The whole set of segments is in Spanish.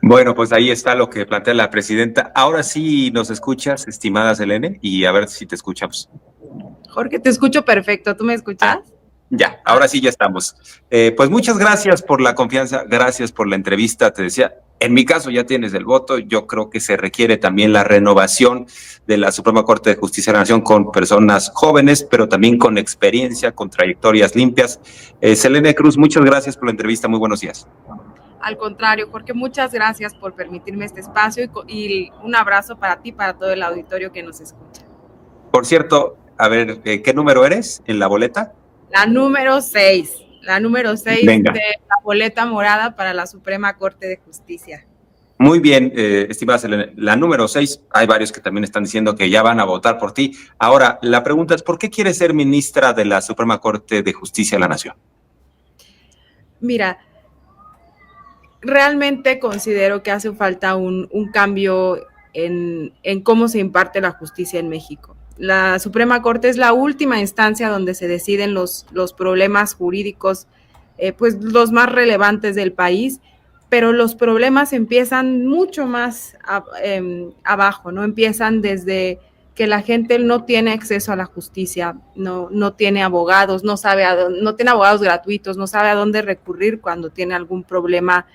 Bueno, pues ahí está lo que plantea la presidenta. Ahora sí nos escuchas, estimada Selene, y a ver si te escuchamos. Jorge, te escucho perfecto. ¿Tú me escuchas? Ah, ya, Ah, ahora sí ya estamos. Pues muchas gracias por la confianza, gracias por la entrevista. Te decía, en mi caso ya tienes el voto. Yo creo que se requiere también la renovación de la Suprema Corte de Justicia de la Nación con personas jóvenes, pero también con experiencia, con trayectorias limpias. Selene Cruz, muchas gracias por la entrevista. Muy buenos días. al contrario, Jorge, muchas gracias por permitirme este espacio y un abrazo para ti, para todo el auditorio que nos escucha. Por cierto, a ver, ¿qué número eres en la boleta? La número 6 Venga. de la boleta morada para la Suprema Corte de Justicia. Muy bien, estimada Selene. La número 6, hay varios que también están diciendo que ya van a votar por ti. Ahora, la pregunta es, ¿por qué quieres ser ministra de la Suprema Corte de Justicia de la Nación? Mira, realmente considero que hace falta un cambio en cómo se imparte la justicia en México. La Suprema Corte es la última instancia donde se deciden los problemas jurídicos, pues los más relevantes del país, pero los problemas empiezan mucho más abajo, ¿no? Empiezan desde que la gente no tiene acceso a la justicia, no tiene abogados, no tiene abogados gratuitos, no sabe a dónde recurrir cuando tiene algún problema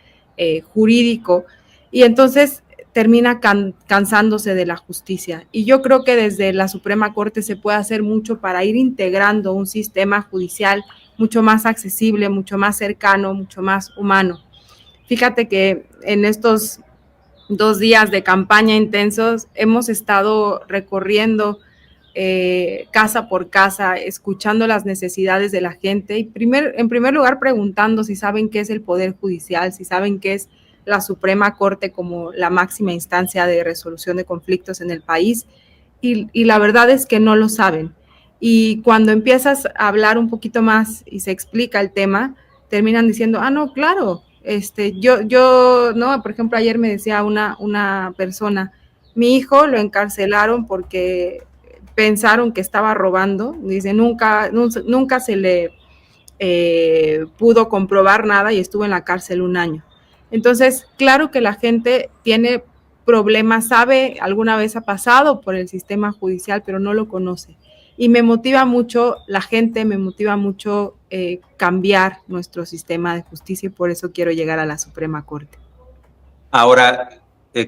jurídico, y entonces termina cansándose de la justicia. Y yo creo que desde la Suprema Corte se puede hacer mucho para ir integrando un sistema judicial mucho más accesible, mucho más cercano, mucho más humano. Fíjate que en estos 2 días de campaña intensos hemos estado recorriendo casa por casa, escuchando las necesidades de la gente y en primer lugar preguntando si saben qué es el Poder Judicial, si saben qué es la Suprema Corte como la máxima instancia de resolución de conflictos en el país, y la verdad es que no lo saben. Y cuando empiezas a hablar un poquito más y se explica el tema, terminan diciendo, no, claro, no, por ejemplo, ayer me decía una persona, mi hijo lo encarcelaron porque pensaron que estaba robando, dice, nunca se le pudo comprobar nada y estuvo en la cárcel 1 año. Entonces, claro que la gente tiene problemas, sabe, alguna vez ha pasado por el sistema judicial, pero no lo conoce. Y me motiva mucho la gente, me motiva mucho cambiar nuestro sistema de justicia, y por eso quiero llegar a la Suprema Corte. Ahora,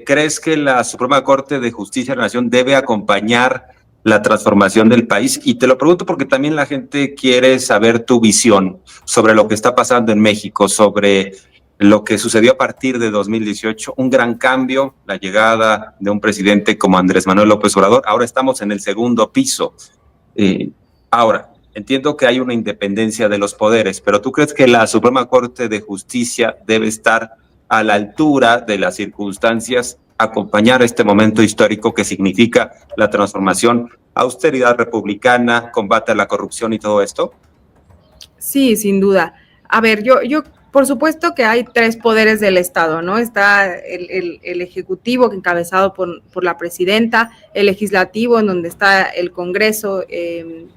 ¿crees que la Suprema Corte de Justicia de la Nación debe acompañar la transformación del país? Y te lo pregunto porque también la gente quiere saber tu visión sobre lo que está pasando en México, sobre lo que sucedió a partir de 2018, un gran cambio, la llegada de un presidente como Andrés Manuel López Obrador. Ahora estamos en el segundo piso. Ahora, entiendo que hay una independencia de los poderes, pero ¿tú crees que la Suprema Corte de Justicia debe estar a la altura de las circunstancias, acompañar este momento histórico que significa la transformación, austeridad republicana, combate a la corrupción y todo esto? Sí, sin duda. A ver, yo por supuesto que hay 3 poderes del Estado, ¿no? Está el Ejecutivo, encabezado por la presidenta, el Legislativo, en donde está el Congreso,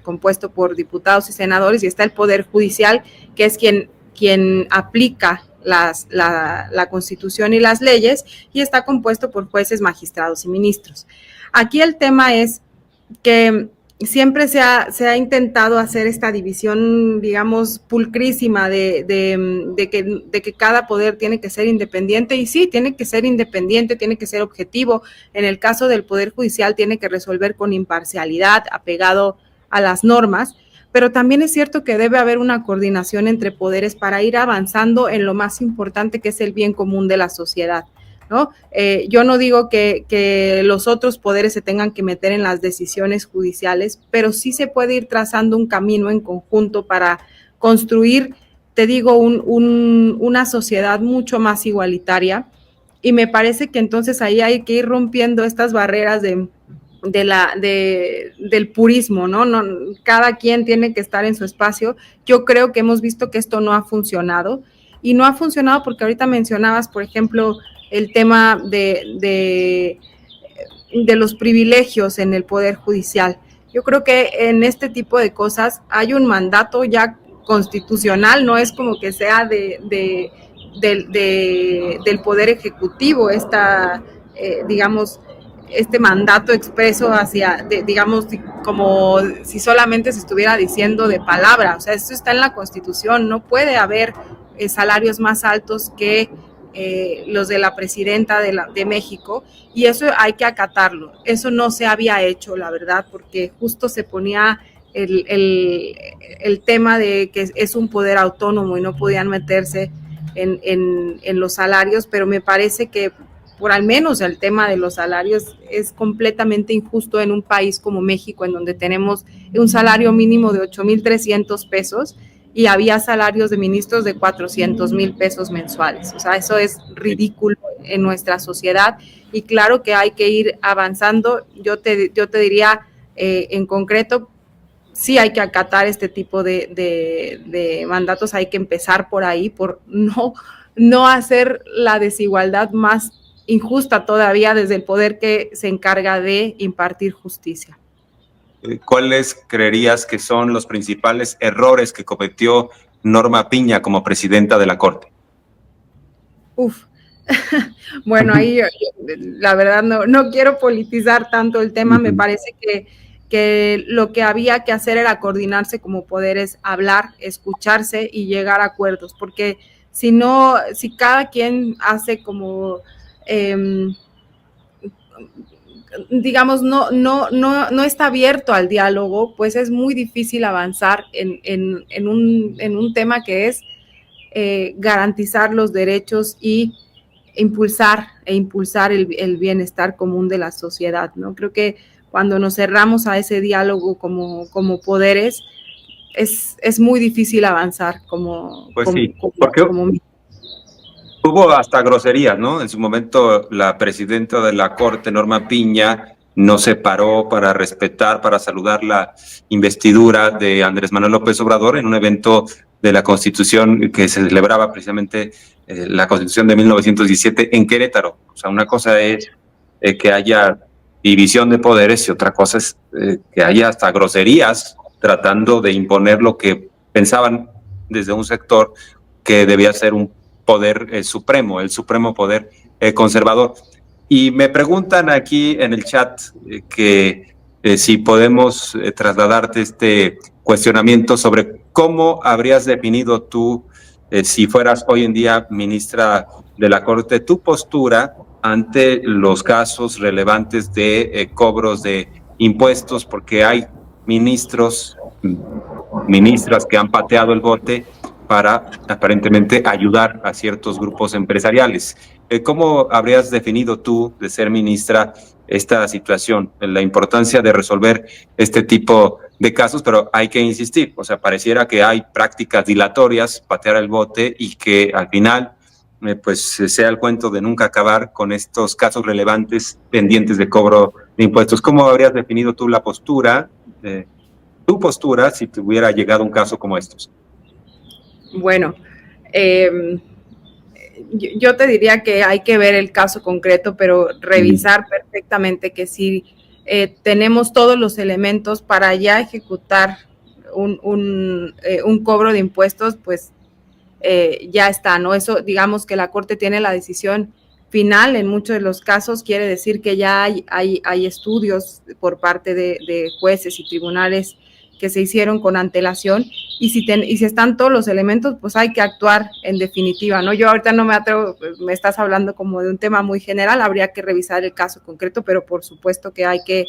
compuesto por diputados y senadores, y está el Poder Judicial, que es quien aplica la Constitución y las leyes, y está compuesto por jueces, magistrados y ministros. Aquí el tema es que siempre se ha intentado hacer esta división, digamos, pulcrísima de que cada poder tiene que ser independiente, y sí, tiene que ser independiente, tiene que ser objetivo. En el caso del Poder Judicial tiene que resolver con imparcialidad, apegado a las normas, pero también es cierto que debe haber una coordinación entre poderes para ir avanzando en lo más importante, que es el bien común de la sociedad, ¿no? Yo no digo que los otros poderes se tengan que meter en las decisiones judiciales, pero sí se puede ir trazando un camino en conjunto para construir, te digo, una sociedad mucho más igualitaria, y me parece que entonces ahí hay que ir rompiendo estas barreras del purismo, ¿no? Cada quien tiene que estar en su espacio. Yo creo que hemos visto que esto no ha funcionado, y no ha funcionado porque ahorita mencionabas, por ejemplo, el tema de los privilegios en el Poder Judicial. Yo creo que en este tipo de cosas hay un mandato ya constitucional, no es como que sea del Poder Ejecutivo, digamos, este mandato expreso hacia, digamos, como si solamente se estuviera diciendo de palabra. O sea, esto está en la Constitución, no puede haber salarios más altos que los de la presidenta de México, y eso hay que acatarlo. Eso no se había hecho, la verdad, porque justo se ponía el tema de que es un poder autónomo y no podían meterse en los salarios, pero me parece que por al menos el tema de los salarios es completamente injusto en un país como México, en donde tenemos un salario mínimo de 8,300 pesos y había salarios de ministros de 400,000 pesos mensuales. O sea, eso es ridículo en nuestra sociedad, y claro que hay que ir avanzando. Yo te diría, en concreto, sí hay que acatar este tipo de mandatos, hay que empezar por ahí, por no hacer la desigualdad más injusta todavía desde el poder que se encarga de impartir justicia. ¿Cuáles creerías que son los principales errores que cometió Norma Piña como presidenta de la Corte? Bueno, ahí la verdad no quiero politizar tanto el tema. Me parece que lo que había que hacer era coordinarse como poderes, hablar, escucharse y llegar a acuerdos, porque si cada quien hace como digamos, no está abierto al diálogo, pues es muy difícil avanzar en un tema que es garantizar los derechos y impulsar el bienestar común de la sociedad, ¿no? Creo que cuando nos cerramos a ese diálogo como poderes, es muy difícil avanzar porque hubo hasta groserías, ¿no? En su momento la presidenta de la Corte, Norma Piña, no se paró para respetar, para saludar la investidura de Andrés Manuel López Obrador en un evento de la Constitución que se celebraba precisamente la Constitución de 1917 en Querétaro. O sea, una cosa es que haya división de poderes y otra cosa es que haya hasta groserías tratando de imponer lo que pensaban desde un sector que debía ser un poder supremo, el supremo poder conservador. Y me preguntan aquí en el chat que si podemos trasladarte este cuestionamiento sobre cómo habrías definido tú, si fueras hoy en día ministra de la Corte, tu postura ante los casos relevantes de cobros de impuestos, porque hay ministras que han pateado el bote para aparentemente ayudar a ciertos grupos empresariales. ¿Cómo habrías definido tú, de ser ministra, esta situación, la importancia de resolver este tipo de casos? Pero hay que insistir, o sea, pareciera que hay prácticas dilatorias, patear el bote, y que al final pues sea el cuento de nunca acabar con estos casos relevantes pendientes de cobro de impuestos. ¿Cómo habrías definido tú la postura, tu postura, si te hubiera llegado un caso como estos? Bueno, yo te diría que hay que ver el caso concreto, pero revisar perfectamente que si tenemos todos los elementos para ya ejecutar un cobro de impuestos, pues ya está, ¿no? Eso, digamos que la Corte tiene la decisión final en muchos de los casos, quiere decir que ya hay estudios por parte de jueces y tribunales que se hicieron con antelación, y si están todos los elementos, pues hay que actuar en definitiva, ¿no? Yo ahorita no me atrevo, me estás hablando como de un tema muy general, habría que revisar el caso concreto, pero por supuesto que hay que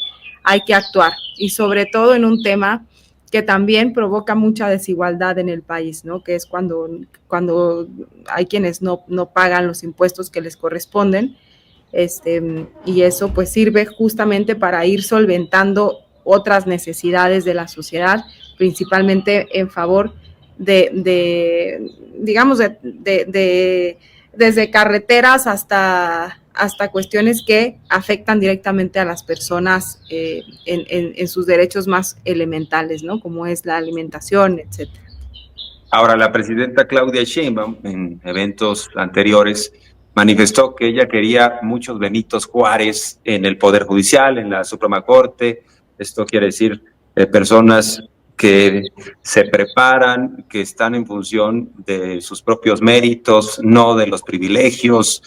actuar, y sobre todo en un tema que también provoca mucha desigualdad en el país, ¿no? Que es cuando hay quienes no pagan los impuestos que les corresponden, y eso pues sirve justamente para ir solventando otras necesidades de la sociedad, principalmente en favor digamos, desde carreteras hasta cuestiones que afectan directamente a las personas en sus derechos más elementales, ¿no? Como es la alimentación, etcétera. Ahora, la presidenta Claudia Sheinbaum, en eventos anteriores, manifestó que ella quería muchos Benitos Juárez en el Poder Judicial, en la Suprema Corte. Esto quiere decir personas que se preparan, que están en función de sus propios méritos, no de los privilegios,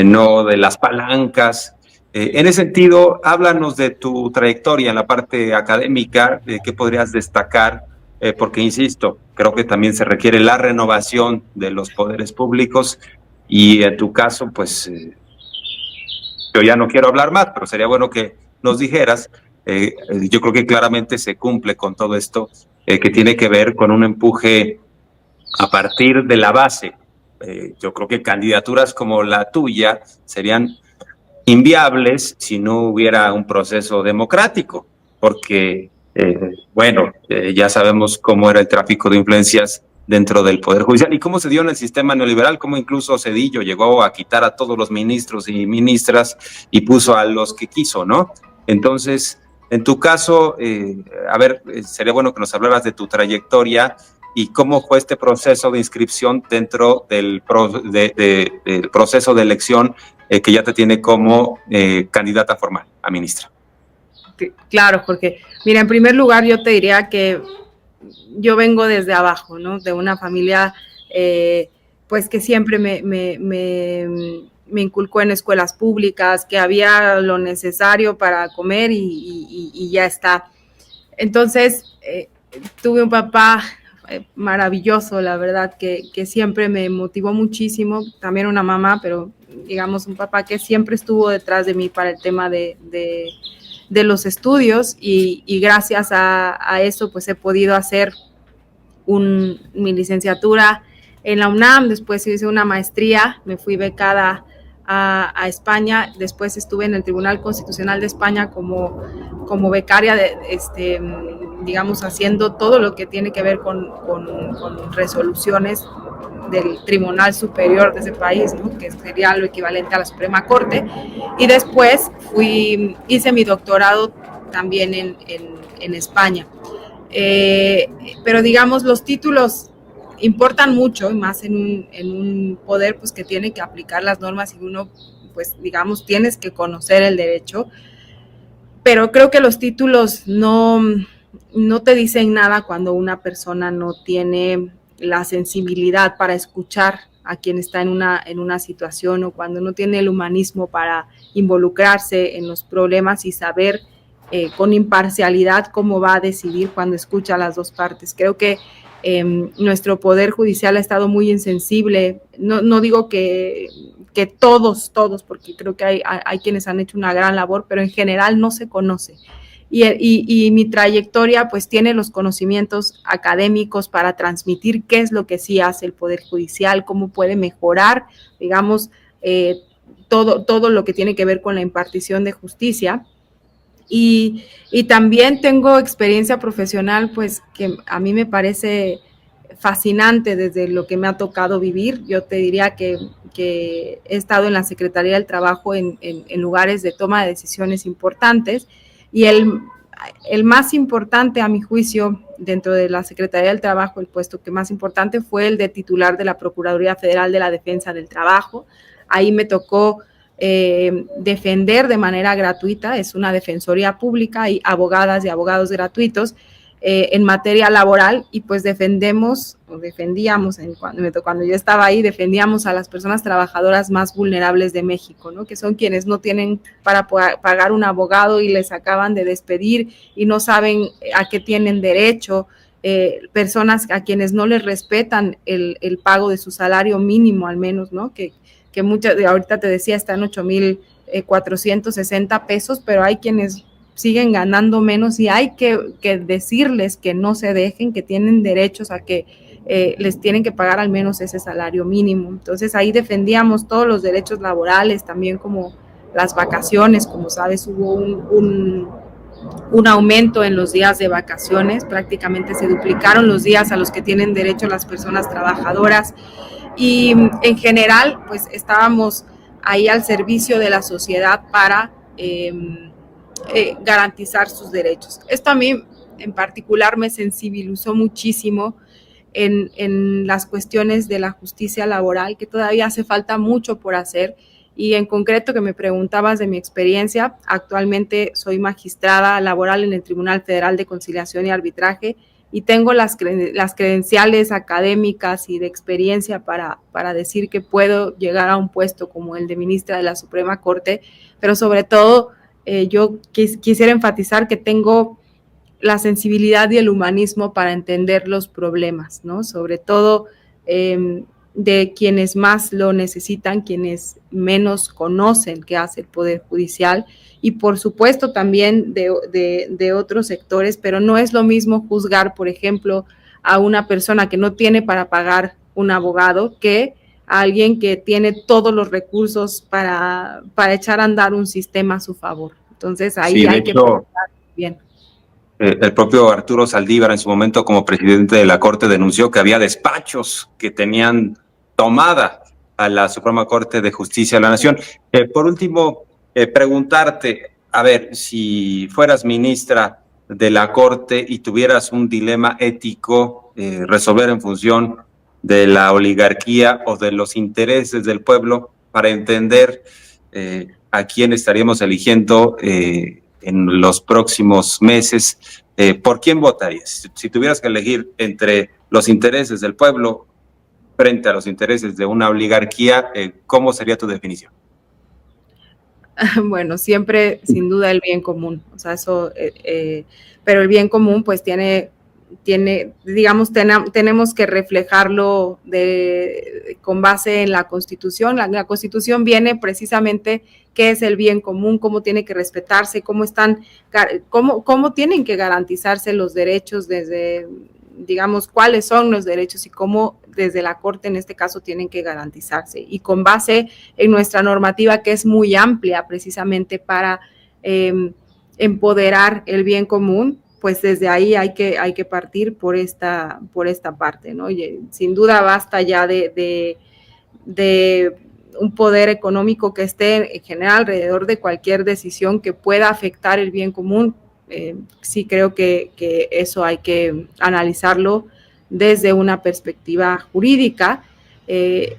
no de las palancas. En ese sentido, háblanos de tu trayectoria en la parte académica, ¿qué podrías destacar? Porque, insisto, creo que también se requiere la renovación de los poderes públicos y en tu caso, pues, yo ya no quiero hablar más, pero sería bueno que nos dijeras. Yo creo que claramente se cumple con todo esto que tiene que ver con un empuje a partir de la base. Yo creo que candidaturas como la tuya serían inviables si no hubiera un proceso democrático, porque, ya sabemos cómo era el tráfico de influencias dentro del Poder Judicial y cómo se dio en el sistema neoliberal, cómo incluso Zedillo llegó a quitar a todos los ministros y ministras y puso a los que quiso, ¿no? Entonces, en tu caso, sería bueno que nos hablaras de tu trayectoria y cómo fue este proceso de inscripción dentro del proceso de elección que ya te tiene como candidata formal a ministra. Claro, Jorge. Mira, en primer lugar yo te diría que yo vengo desde abajo, ¿no? De una familia pues que siempre me inculcó en escuelas públicas, que había lo necesario para comer y ya está. Entonces, tuve un papá maravilloso, la verdad, que siempre me motivó muchísimo, también una mamá, pero digamos un papá que siempre estuvo detrás de mí para el tema de los estudios y gracias a eso pues he podido hacer mi licenciatura en la UNAM, después hice una maestría, me fui becada a España, después estuve en el Tribunal Constitucional de España como becaria, digamos, haciendo todo lo que tiene que ver con resoluciones del Tribunal Superior de ese país, ¿no? Que sería lo equivalente a la Suprema Corte, y después hice mi doctorado también en España. Pero digamos, los títulos importan mucho, más en un poder pues que tiene que aplicar las normas y uno pues digamos tienes que conocer el derecho, pero creo que los títulos no te dicen nada cuando una persona no tiene la sensibilidad para escuchar a quien está en una situación, o cuando no tiene el humanismo para involucrarse en los problemas y saber con imparcialidad cómo va a decidir cuando escucha a las dos partes. Creo que nuestro Poder Judicial ha estado muy insensible, no digo que todos, porque creo que hay quienes han hecho una gran labor, pero en general no se conoce. Y mi trayectoria pues tiene los conocimientos académicos para transmitir qué es lo que sí hace el Poder Judicial, cómo puede mejorar, digamos, todo lo que tiene que ver con la impartición de justicia. Y también tengo experiencia profesional, pues que a mí me parece fascinante desde lo que me ha tocado vivir. Yo te diría que he estado en la Secretaría del Trabajo en lugares de toma de decisiones importantes, y el más importante a mi juicio dentro de la Secretaría del Trabajo, el puesto que más importante fue el de titular de la Procuraduría Federal de la Defensa del Trabajo. Ahí me tocó defender de manera gratuita, es una defensoría pública, y abogadas y abogados gratuitos en materia laboral, y pues defendíamos, cuando yo estaba ahí, defendíamos a las personas trabajadoras más vulnerables de México, ¿no? Que son quienes no tienen para pagar un abogado y les acaban de despedir y no saben a qué tienen derecho, personas a quienes no les respetan el pago de su salario mínimo al menos, ¿no? Que muchas, ahorita te decía, están 8,460 pesos, pero hay quienes siguen ganando menos, y hay que decirles que no se dejen, que tienen derechos a que les tienen que pagar al menos ese salario mínimo. Entonces ahí defendíamos todos los derechos laborales, también como las vacaciones. Como sabes, hubo un aumento en los días de vacaciones, prácticamente se duplicaron los días a los que tienen derecho las personas trabajadoras, y en general pues estábamos ahí al servicio de la sociedad para garantizar sus derechos. Esto a mí en particular me sensibilizó muchísimo en las cuestiones de la justicia laboral, que todavía hace falta mucho por hacer. Y en concreto, que me preguntabas de mi experiencia, actualmente soy magistrada laboral en el Tribunal Federal de Conciliación y Arbitraje, y tengo las credenciales académicas y de experiencia para decir que puedo llegar a un puesto como el de ministra de la Suprema Corte, pero sobre todo yo quisiera enfatizar que tengo la sensibilidad y el humanismo para entender los problemas, ¿no? Sobre todo de quienes más lo necesitan, quienes menos conocen qué hace el Poder Judicial, y por supuesto también de otros sectores, pero no es lo mismo juzgar, por ejemplo, a una persona que no tiene para pagar un abogado que a alguien que tiene todos los recursos para echar a andar un sistema a su favor. Entonces ahí Sí, hay que pensar bien. El propio Arturo Saldívar en su momento como presidente de la Corte denunció que había despachos que tenían tomada a la Suprema Corte de Justicia de la Nación. Por último, preguntarte, a ver, si fueras ministra de la Corte y tuvieras un dilema ético, resolver en función de la oligarquía o de los intereses del pueblo, para entender a quién estaríamos eligiendo en los próximos meses, ¿por quién votarías? Si tuvieras que elegir entre los intereses del pueblo frente a los intereses de una oligarquía, ¿cómo sería tu definición? Bueno, siempre, sin duda, el bien común, o sea, eso, pero el bien común, pues tiene, digamos, tenemos que reflejarlo con base en la Constitución. La Constitución viene precisamente qué es el bien común, cómo tiene que respetarse, cómo tienen que garantizarse los derechos desde, digamos, cuáles son los derechos y cómo desde la Corte en este caso tienen que garantizarse, y con base en nuestra normativa, que es muy amplia precisamente para empoderar el bien común, pues desde ahí hay que partir por esta parte, ¿no? Y sin duda basta ya de un poder económico que esté en general alrededor de cualquier decisión que pueda afectar el bien común. Sí creo que eso hay que analizarlo desde una perspectiva jurídica,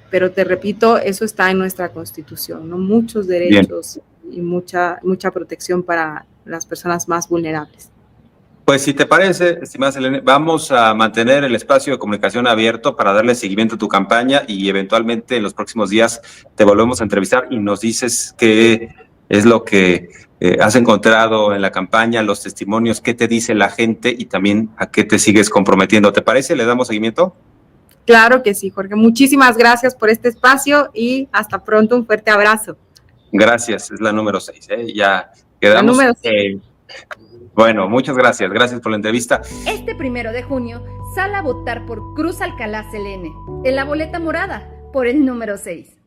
pero te repito, eso está en nuestra Constitución, ¿no? Muchos derechos y mucha protección para las personas más vulnerables. Pues si te parece, estimada Selene, vamos a mantener el espacio de comunicación abierto para darle seguimiento a tu campaña y eventualmente en los próximos días te volvemos a entrevistar y nos dices qué es lo que has encontrado en la campaña, los testimonios, qué te dice la gente y también a qué te sigues comprometiendo. ¿Te parece? ¿Le damos seguimiento? Claro que sí, Jorge. Muchísimas gracias por este espacio y hasta pronto. Un fuerte abrazo. Gracias, es la número 6. Ya quedamos. La número 6. Bueno, muchas gracias. Gracias por la entrevista. Este 1 de junio, sal a votar por Cruz Alcalá Selene, en la boleta morada, por el número 6.